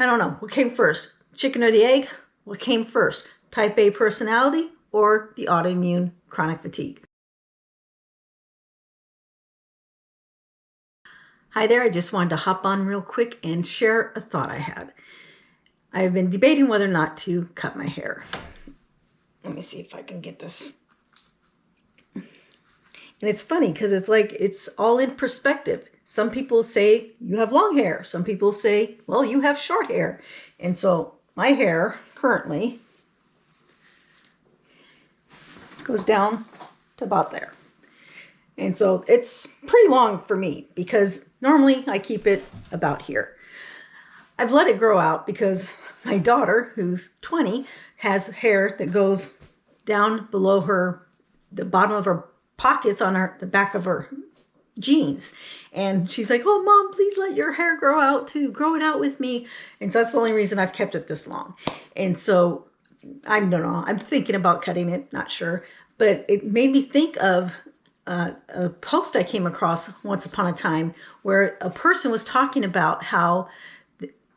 I don't know. What came first? Chicken or the egg? What came first? Type A personality or the autoimmune chronic fatigue? Hi there. I just wanted to hop on real quick and share a thought I had. I've been debating whether or not to cut my hair. Let me see if I can get this. And it's funny because it's all in perspective. Some people say you have long hair. Some people say, well, you have short hair. And so my hair currently goes down to about there. And so it's pretty long for me because normally I keep it about here. I've let it grow out because my daughter, who's 20, has hair that goes down below the bottom of her pockets on the back of her jeans. And she's like, oh, Mom, please let your hair grow out too. Grow it out with me. And so that's the only reason I've kept it this long. And so I don't know. I'm thinking about cutting it, not sure. But it made me think of a post I came across once upon a time where a person was talking about how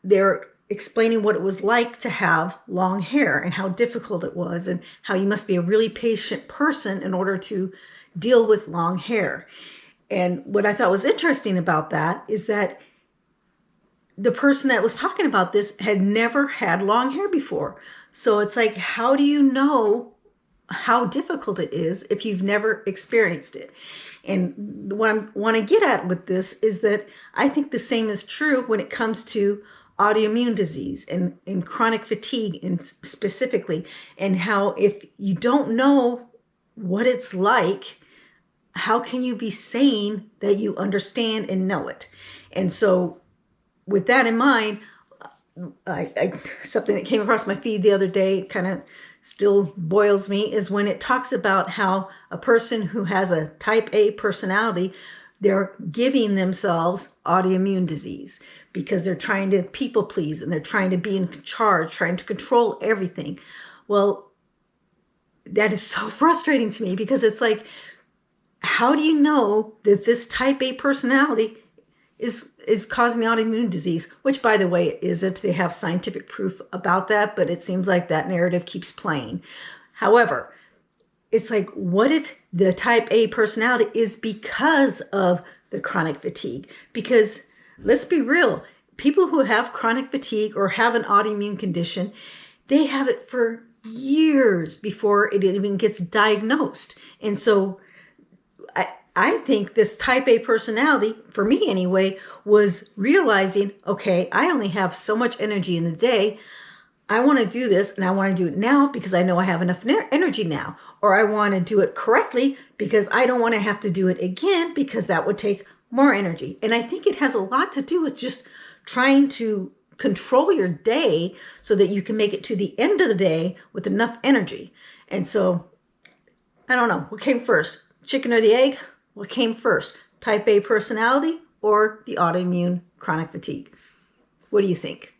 they're explaining what it was like to have long hair and how difficult it was and how you must be a really patient person in order to deal with long hair. And what I thought was interesting about that is that the person that was talking about this had never had long hair before. So it's like, how do you know how difficult it is if you've never experienced it? And what I want to get at with this is that I think the same is true when it comes to autoimmune disease and chronic fatigue specifically, and how if you don't know what it's like, how can you be saying that you understand and know it? And so with that in mind, something that came across my feed the other day kind of still boils me is when it talks about how a person who has a type A personality, they're giving themselves autoimmune disease because they're trying to people please and they're trying to be in charge, trying to control everything. Well, that is so frustrating to me because it's like, how do you know that this type A personality is causing the autoimmune disease, which, by the way, isn't. They have scientific proof about that, but it seems like that narrative keeps playing. However, it's like, what if the type A personality is because of the chronic fatigue? Because let's be real, people who have chronic fatigue or have an autoimmune condition, they have it for years before it even gets diagnosed. And so I think this type A personality, for me anyway, was realizing, okay, I only have so much energy in the day. I want to do this and I want to do it now because I know I have enough energy now. Or I want to do it correctly because I don't want to have to do it again because that would take more energy. And I think it has a lot to do with just trying to control your day so that you can make it to the end of the day with enough energy. And so, I don't know, what came first? Chicken or the egg? What came first? Type A personality or the autoimmune chronic fatigue? What do you think?